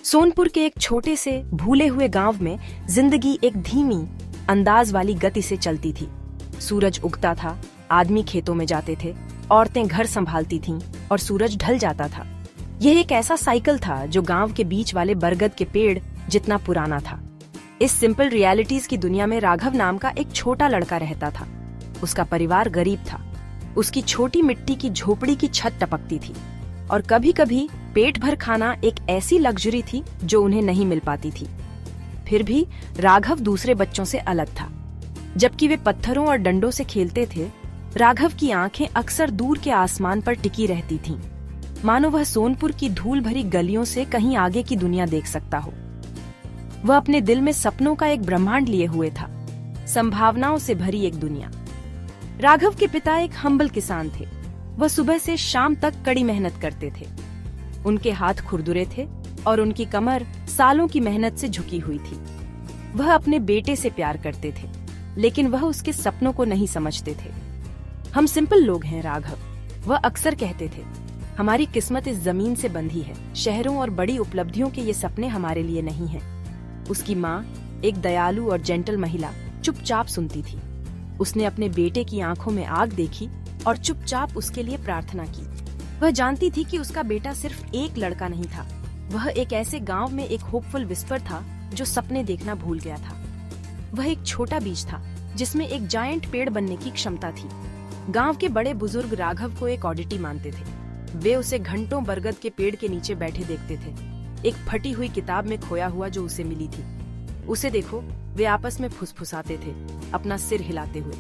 सोनपुर के एक छोटे से भूले हुए गांव में जिंदगी एक धीमी अंदाज वाली गति से चलती थी। सूरज उगता था, आदमी खेतों में जाते थे, औरतें घर संभालती थीं और सूरज ढल जाता था। यह एक ऐसा साइकिल था जो गांव के बीच वाले बरगद के पेड़ जितना पुराना था। इस सिंपल रियलिटीज की दुनिया में राघव नाम का एक छोटा लड़का रहता था। उसका परिवार गरीब था। उसकी छोटी मिट्टी की झोपड़ी की छत टपकती थी और कभी कभी पेट भर खाना एक ऐसी लग्जरी थी जो उन्हें नहीं मिल पाती थी। फिर भी राघव दूसरे बच्चों से अलग था। जबकि वे पत्थरों और डंडों से खेलते थे, राघव की आंखें अक्सर दूर के आसमान पर टिकी रहती थीं, मानो वह सोनपुर की धूल भरी गलियों से कहीं आगे की दुनिया देख सकता हो। वह अपने दिल में सपनों का एक ब्रह्मांड लिए हुए था, संभावनाओं से भरी एक दुनिया। राघव के पिता एक हम्बल किसान थे। वह सुबह से शाम तक कड़ी मेहनत करते थे। उनके हाथ खुरदुरे थे और उनकी कमर सालों की मेहनत से झुकी हुई थी। वह अपने बेटे से प्यार करते थे, लेकिन वह उसके सपनों को नहीं समझते थे। हम सिंपल लोग हैं राघव, वह अक्सर कहते थे। हमारी किस्मत इस जमीन से बंधी है। शहरों और बड़ी उपलब्धियों के ये सपने हमारे लिए नहीं हैं। उसकी माँ, एक दयालु और जेंटल महिला, चुपचाप सुनती थी। उसने अपने बेटे की आंखों में आग देखी और चुपचाप उसके लिए प्रार्थना की। वह जानती थी कि उसका बेटा सिर्फ एक लड़का नहीं था, वह एक ऐसे गांव में एक होपफुल विस्पर था जो सपने देखना भूल गया था। वह एक छोटा बीज था जिसमें एक जायंट पेड़ बनने की क्षमता थी। गांव के बड़े बुजुर्ग राघव को एक ऑडिटी मानते थे। वे उसे घंटों बरगद के पेड़ के नीचे बैठे देखते थे, एक फटी हुई किताब में खोया हुआ जो उसे मिली थी। उसे देखो, वे आपस में फुसफुसाते थे, अपना सिर हिलाते हुए।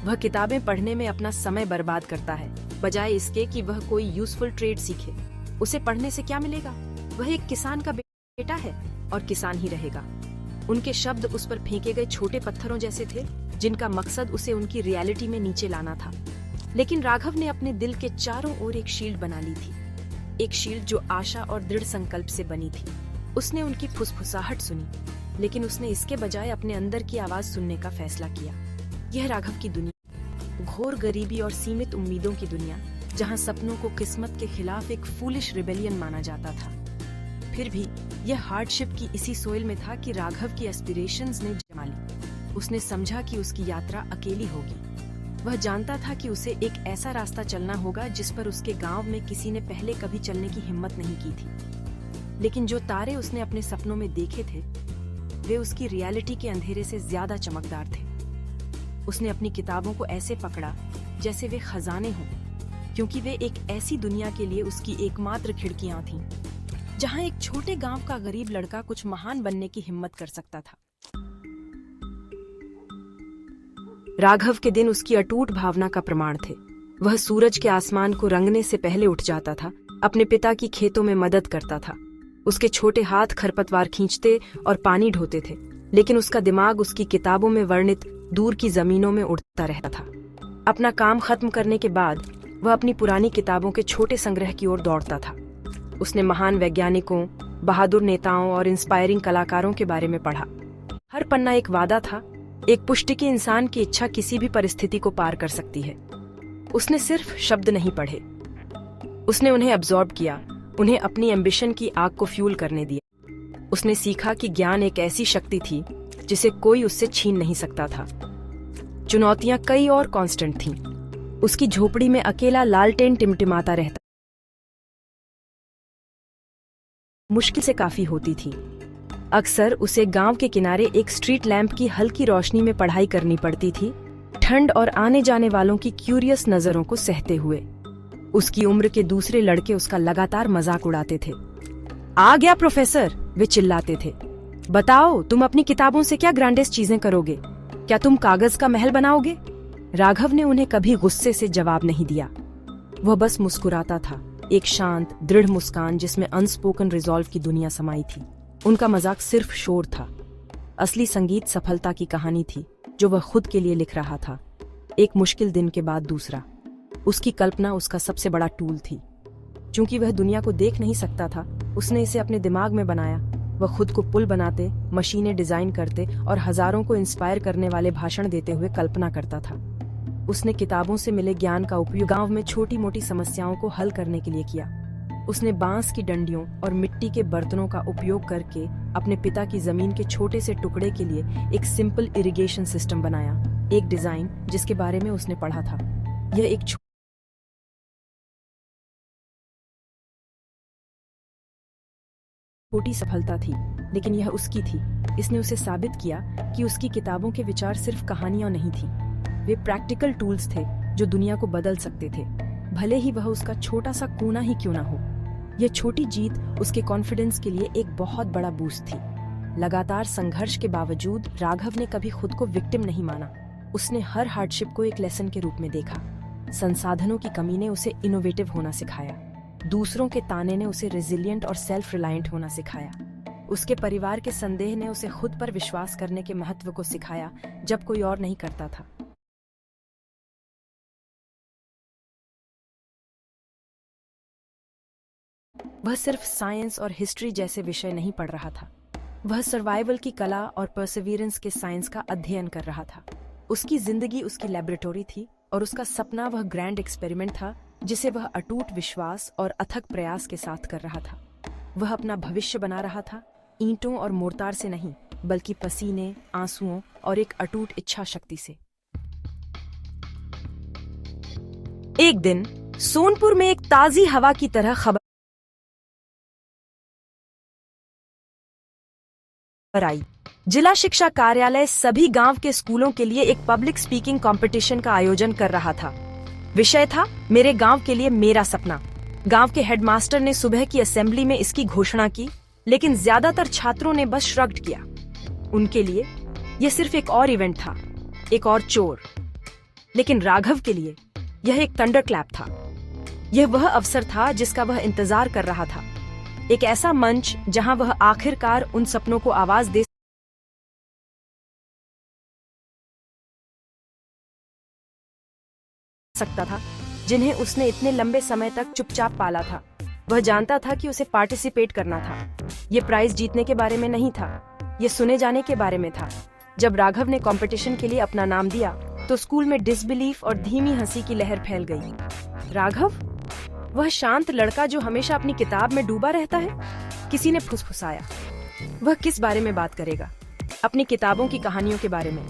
वह किताबें पढ़ने में अपना समय बर्बाद करता है, बजाय इसके कि वह कोई यूजफुल ट्रेड सीखे। उसे पढ़ने से क्या मिलेगा? वह एक किसान का बेटा है और किसान ही रहेगा। उनके शब्द उस पर फेंके गए छोटे पत्थरों जैसे थे, जिनका मकसद उसे उनकी रियलिटी में नीचे लाना था। लेकिन राघव ने अपने दिल के चारों ओर एक शील्ड बना ली थी, एक शील्ड जो आशा और दृढ़ संकल्प से बनी थी। उसने उनकी फुसफुसाहट सुनी, लेकिन उसने इसके बजाय अपने अंदर की आवाज सुनने का फैसला किया। यह राघव की दुनिया, घोर गरीबी और सीमित उम्मीदों की दुनिया, जहां सपनों को किस्मत के खिलाफ एक फूलिश रिबेलियन माना जाता था। फिर भी यह हार्डशिप की इसी सोइल में था कि राघव की एस्पिरेशंस ने जमा ली। उसने समझा कि उसकी यात्रा अकेली होगी। वह जानता था कि उसे एक ऐसा रास्ता चलना होगा जिस पर उसके गांव में किसी ने पहले कभी चलने की हिम्मत नहीं की थी। लेकिन जो तारे उसने अपने सपनों में देखे थे, वे उसकी रियलिटी के अंधेरे से ज्यादा चमकदार थे। उसने अपनी किताबों को ऐसे पकड़ा जैसे वे खजाने हों, क्योंकि वे एक ऐसी दुनिया के लिए उसकी एकमात्र खिड़कियां थीं, जहां एक छोटे गांव का गरीब लड़का कुछ महान बनने की हिम्मत कर सकता था। राघव के दिन उसकी अटूट भावना का प्रमाण थे। वह सूरज के आसमान को रंगने से पहले उठ जाता था, अपने पिता की खेतों में मदद करता था। उसके छोटे हाथ खरपतवार खींचते और पानी ढोते थे, लेकिन उसका दिमाग उसकी किताबों में वर्णित दूर की जमीनों में उड़ता रहता था। अपना काम खत्म करने के बाद वह अपनी पुरानी किताबों के छोटे संग्रह की ओर दौड़ता था। उसने महान वैज्ञानिकों, बहादुर नेताओं और इंस्पायरिंग कलाकारों के बारे में पढ़ा। हर पन्ना एक वादा था, एक पुष्टि कि इंसान की इच्छा किसी भी परिस्थिति को पार कर सकती है। उसने सिर्फ शब्द नहीं पढ़े, उसने उन्हें अब्सॉर्ब किया, उन्हें अपनी एम्बिशन की आग को फ्यूल करने दिया। उसने सीखा कि ज्ञान एक ऐसी शक्ति थी जिसे कोई उससे छीन नहीं सकता था। चुनौतियां कई और कांस्टेंट थीं। उसकी झोपड़ी में अकेला लालटेन टिमटिमाता रहता, मुश्किल से काफी होती थी। अक्सर उसे गांव के किनारे एक स्ट्रीट लैंप की हल्की रोशनी में पढ़ाई करनी पड़ती थी, ठंड और आने जाने वालों की क्यूरियस नजरों को सहते हुए। उसकी उम्र के दूसरे लड़के उसका लगातार मजाक उड़ाते थे। आ गया प्रोफेसर, वे चिल्लाते थे। बताओ, तुम अपनी किताबों से क्या ग्रैंडेस्ट चीजें करोगे? क्या तुम कागज का महल बनाओगे? राघव ने उन्हें कभी गुस्से से जवाब नहीं दिया। वह बस मुस्कुराता था, एक शांत, दृढ़ मुस्कान जिसमें अनस्पोकन रिजॉल्व की दुनिया समाई थी। उनका मजाक सिर्फ शोर था, असली संगीत सफलता की कहानी थी जो वह खुद के लिए लिख रहा था, एक मुश्किल दिन के बाद दूसरा। उसकी कल्पना उसका सबसे बड़ा टूल थी। चूंकि वह दुनिया को देख नहीं सकता था, उसने इसे अपने दिमाग में बनाया। वह खुद को पुल बनाते, मशीनें डिजाइन करते और हजारों को इंस्पायर करने वाले भाषण देते हुए कल्पना करता था। उसने किताबों से मिले ज्ञान का उपयोग गांव में छोटी मोटी समस्याओं को हल करने के लिए किया। उसने बांस की डंडियों और मिट्टी के बर्तनों का उपयोग करके अपने पिता की जमीन के छोटे से टुकड़े के लिए एक सिंपल इरिगेशन सिस्टम बनाया, एक डिजाइन जिसके बारे में उसने पढ़ा था। यह एक छोटी सफलता थी, लेकिन यह उसकी थी। इसने उसे साबित किया कि उसकी किताबों के विचार सिर्फ कहानियां नहीं थी, वे प्रैक्टिकल टूल्स थे जो दुनिया को बदल सकते थे, भले ही वह उसका छोटा सा कोना ही क्यों ना हो। यह छोटी जीत उसके कॉन्फिडेंस के लिए एक बहुत बड़ा बूस्ट थी। लगातार संघर्ष के बावजूद राघव ने कभी खुद को विक्टिम नहीं माना। उसने हर हार्डशिप को एक लेसन के रूप में देखा। संसाधनों की कमी ने उसे इनोवेटिव होना सिखाया, दूसरों के ताने ने उसे रेजिलिएंट और सेल्फ रिलायंट होना सिखाया। उसके परिवार के संदेह ने उसे खुद पर विश्वास करने के महत्व को सिखाया जब कोई और नहीं करता था। वह सिर्फ साइंस और हिस्ट्री जैसे विषय नहीं पढ़ रहा था, वह सर्वाइवल की कला और परसिवियरेंस के साइंस का अध्ययन कर रहा था। उसकी जिंदगी उसकी लैबोरेटरी थी और उसका सपना वह ग्रैंड एक्सपेरिमेंट था जिसे वह अटूट विश्वास और अथक प्रयास के साथ कर रहा था। वह अपना भविष्य बना रहा था, ईंटों और मोर्टार से नहीं, बल्कि पसीने, आंसुओं और एक अटूट इच्छा शक्ति से। एक दिन सोनपुर में एक ताजी हवा की तरह खबर आई। जिला शिक्षा कार्यालय सभी गांव के स्कूलों के लिए एक पब्लिक स्पीकिंग कंपटीशन का आयोजन कर रहा था। विषय था मेरे गांव के लिए मेरा सपना। गांव के हेडमास्टर ने सुबह की असेंबली में इसकी घोषणा की, लेकिन ज्यादातर छात्रों ने बस श्रग्ड किया। उनके लिए यह सिर्फ एक और इवेंट था, एक और चोर। लेकिन राघव के लिए यह एक थंडरक्लैप था। यह वह अवसर था जिसका वह इंतजार कर रहा था, एक ऐसा मंच जहां वह आखिरकार उन सपनों को आवाज दे सकता था जिन्हें उसने इतने लंबे समय तक चुपचाप पाला था। वह जानता था कि उसे पार्टिसिपेट करना था। ये प्राइज जीतने के बारे में नहीं था, ये सुने जाने के बारे में था। जब राघव ने कंपटीशन के लिए अपना नाम दिया तो स्कूल में डिसबिलीफ और धीमी हंसी की लहर फैल गई। राघव, वह शांत लड़का जो हमेशा अपनी किताब में डूबा रहता है, किसी ने फुसफुसाया। वह किस बारे में बात करेगा? अपनी किताबों की कहानियों के बारे में।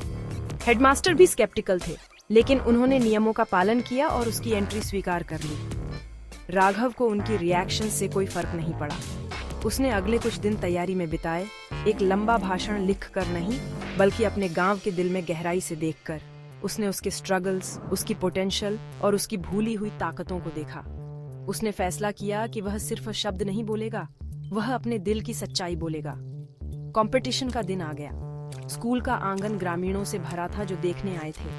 हेडमास्टर भी स्केप्टिकल थे, लेकिन उन्होंने नियमों का पालन किया और उसकी एंट्री स्वीकार कर ली। राघव को उनकी रिएक्शन से कोई फर्क नहीं पड़ा। उसने अगले कुछ दिन तैयारी में बिताए, एक लंबा भाषण लिखकर नहीं, बल्कि अपने गांव के दिल में गहराई से देखकर। उसने उसके स्ट्रगल्स, उसकी पोटेंशियल और उसकी भूली हुई ताकतों को देखा। उसने फैसला किया कि वह सिर्फ शब्द नहीं बोलेगा, वह अपने दिल की सच्चाई बोलेगा। कंपटीशन का दिन आ गया। स्कूल का आंगन ग्रामीणों से भरा था जो देखने आए थे।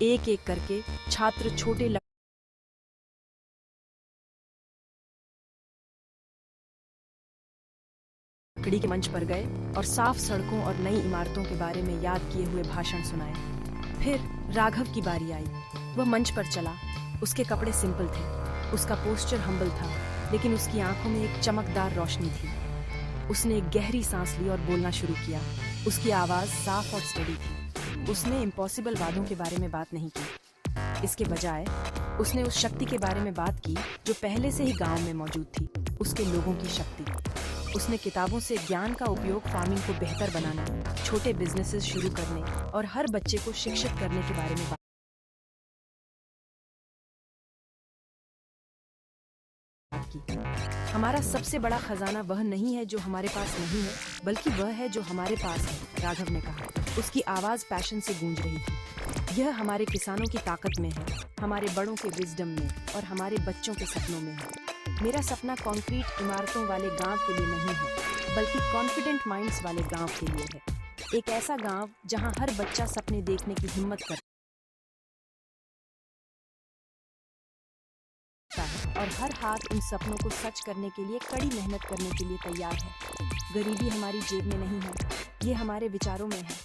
एक एक करके छात्र छोटे लकड़ी के मंच पर गए और साफ सड़कों और नई इमारतों के बारे में याद किए हुए भाषण सुनाए। फिर राघव की बारी आई। वह मंच पर चला। उसके कपड़े सिंपल थे, उसका पोस्चर हम्बल था, लेकिन उसकी आंखों में एक चमकदार रोशनी थी। उसने एक गहरी सांस ली और बोलना शुरू किया। उसकी आवाज साफ और स्टेडी थी। उसने इम्पॉसिबल वादों के बारे में बात नहीं की। इसके बजाय उसने उस शक्ति के बारे में बात की जो पहले से ही गांव में मौजूद थी, उसके लोगों की शक्ति। उसने किताबों से ज्ञान का उपयोग फार्मिंग को बेहतर बनाने, छोटे बिजनेसेस शुरू करने और हर बच्चे को शिक्षित करने के बारे में बात की। हमारा सबसे बड़ा खजाना वह नहीं है जो हमारे पास नहीं है, बल्कि वह है जो हमारे पास है, राघव ने कहा। उसकी आवाज पैशन से गूंज रही थी। यह हमारे किसानों की ताकत में है, हमारे बड़ों के विजडम में और हमारे बच्चों के सपनों में है। मेरा सपना कंक्रीट इमारतों वाले गांव के लिए नहीं है, बल्कि कॉन्फिडेंट माइंड्स वाले गांव के लिए है। एक ऐसा गांव जहां हर बच्चा सपने देखने की हिम्मत करता है और हर हाथ उन सपनों को सच करने के लिए कड़ी मेहनत करने के लिए तैयार है। गरीबी हमारी जेब में नहीं है, ये हमारे विचारों में है।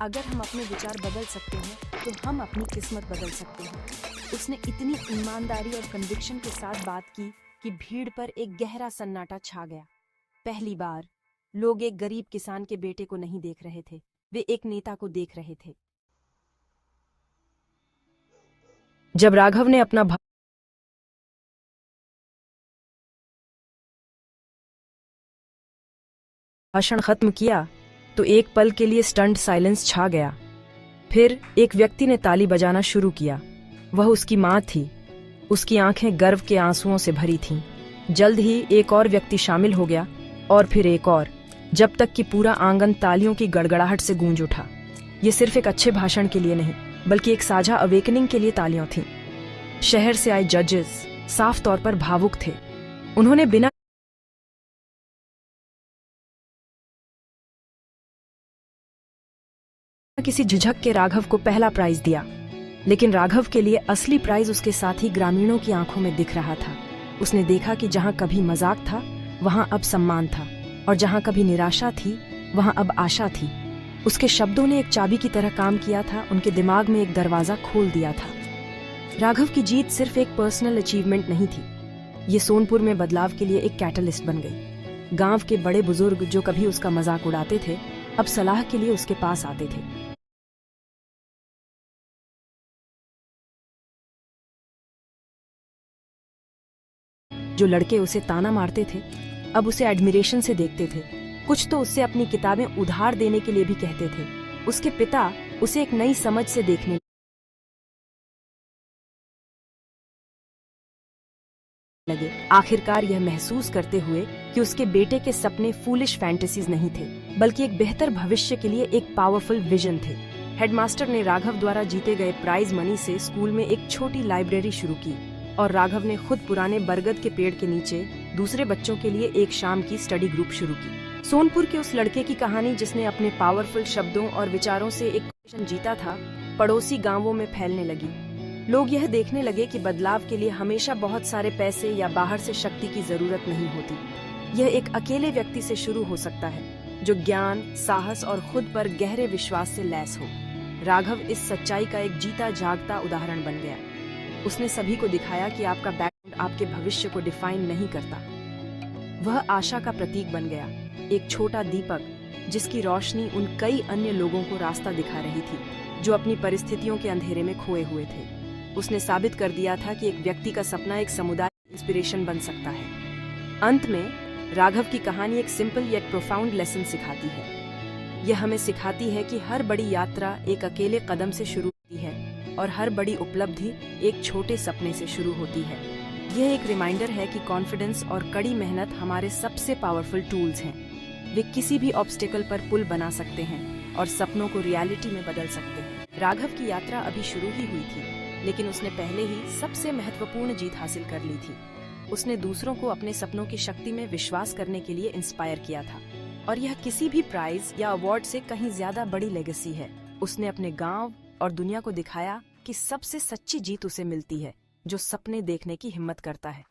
अगर हम अपने विचार बदल सकते हैं तो हम अपनी किस्मत बदल सकते हैं। उसने इतनी ईमानदारी और कन्विक्शन के साथ बात की कि भीड़ पर एक गहरा सन्नाटा छा गया। पहली बार लोग एक गरीब किसान के बेटे को नहीं देख रहे थे, वे एक नेता को देख रहे थे। जब राघव ने अपना भाषण खत्म किया तो एक पल के लिए स्टंट साइलेंस छा गया। फिर एक व्यक्ति ने ताली बजाना शुरू किया। वह उसकी माँ थी। उसकी आंखें गर्व के आंसुओं से भरी थीं। जल्द ही एक और व्यक्ति शामिल हो गया और फिर एक और, जब तक कि पूरा आंगन तालियों की गड़गड़ाहट से गूंज उठा। ये सिर्फ एक अच्छे भाषण के लिए नहीं, बल्कि एक साझा अवेकनिंग के लिए तालियां थीं। शहर से आए जजेस साफ तौर पर भावुक थे। उन्होंने बिना किसी झिझक के राघव को पहला प्राइज दिया। लेकिन राघव के लिए असली प्राइज उसके साथी ग्रामीणों की आंखों में दिख रहा था। उसने देखा कि जहां कभी मजाक था वहां अब सम्मान था, और जहां कभी निराशा थी वहां अब आशा थी। उसके शब्दों ने एक चाबी की तरह काम किया था, उनके दिमाग में एक दरवाजा खोल दिया था। राघव की जीत सिर्फ एक पर्सनल अचीवमेंट नहीं थी, ये सोनपुर में बदलाव के लिए एक कैटलिस्ट बन गई। गांव के बड़े बुजुर्ग जो कभी उसका मजाक उड़ाते थे, अब सलाह के लिए उसके पास आते थे। जो लड़के उसे ताना मारते थे, अब उसे एडमिरेशन से देखते थे। कुछ तो उससे अपनी किताबें उधार देने के लिए भी कहते थे। उसके पिता उसे एक नई समझ से देखने लगे, आखिरकार यह महसूस करते हुए कि उसके बेटे के सपने फूलिश फैंटेसीज नहीं थे, बल्कि एक बेहतर भविष्य के लिए एक पावरफुल विजन थे। हेडमास्टर ने राघव द्वारा जीते गए प्राइज मनी से स्कूल में एक छोटी लाइब्रेरी शुरू की, और राघव ने खुद पुराने बरगद के पेड़ के नीचे दूसरे बच्चों के लिए एक शाम की स्टडी ग्रुप शुरू की। सोनपुर के उस लड़के की कहानी जिसने अपने पावरफुल शब्दों और विचारों से एक कंपटीशन जीता था, पड़ोसी गांवों में फैलने लगी। लोग यह देखने लगे कि बदलाव के लिए हमेशा बहुत सारे पैसे या बाहर से शक्ति की जरूरत नहीं होती। यह एक अकेले व्यक्ति से शुरू हो सकता है, जो ज्ञान, साहस और खुद पर गहरे विश्वास से लैस हो। राघव इस सच्चाई का एक जीता जागता उदाहरण बन गया। उसने सभी को दिखाया कि आपका बैकग्राउंड आपके भविष्य को डिफाइन नहीं करता। वह आशा का प्रतीक बन गया, एक छोटा दीपक जिसकी रोशनी उन कई अन्य लोगों को रास्ता दिखा रही थी, जो अपनी परिस्थितियों के अंधेरे में खोए हुए थे। उसने साबित कर दिया था कि एक व्यक्ति का सपना एक समुदाय इंस्पिरेशन बन सकता है। अंत में राघव की कहानी एक सिंपल येट प्रोफाउंड लेसन सिखाती है। यह हमें सिखाती है कि हर बड़ी यात्रा एक अकेले कदम से शुरू होती है, और हर बड़ी उपलब्धि एक छोटे सपने से शुरू होती है। यह एक रिमाइंडर है कि कॉन्फिडेंस और कड़ी मेहनत हमारे सबसे पावरफुल टूल्स हैं। वे किसी भी ऑब्स्टेकल पर पुल बना सकते हैं और सपनों को रियलिटी में बदल सकते हैं। राघव की यात्रा अभी शुरू ही हुई थी, लेकिन उसने पहले ही सबसे महत्वपूर्ण जीत हासिल कर ली थी। उसने दूसरों को अपने सपनों की शक्ति में विश्वास करने के लिए इंस्पायर किया था, और यह किसी भी प्राइज या अवार्ड से कहीं ज्यादा बड़ी लेगेसी है। उसने अपने गांव और दुनिया को दिखाया कि सबसे सच्ची जीत उसे मिलती है जो सपने देखने की हिम्मत करता है।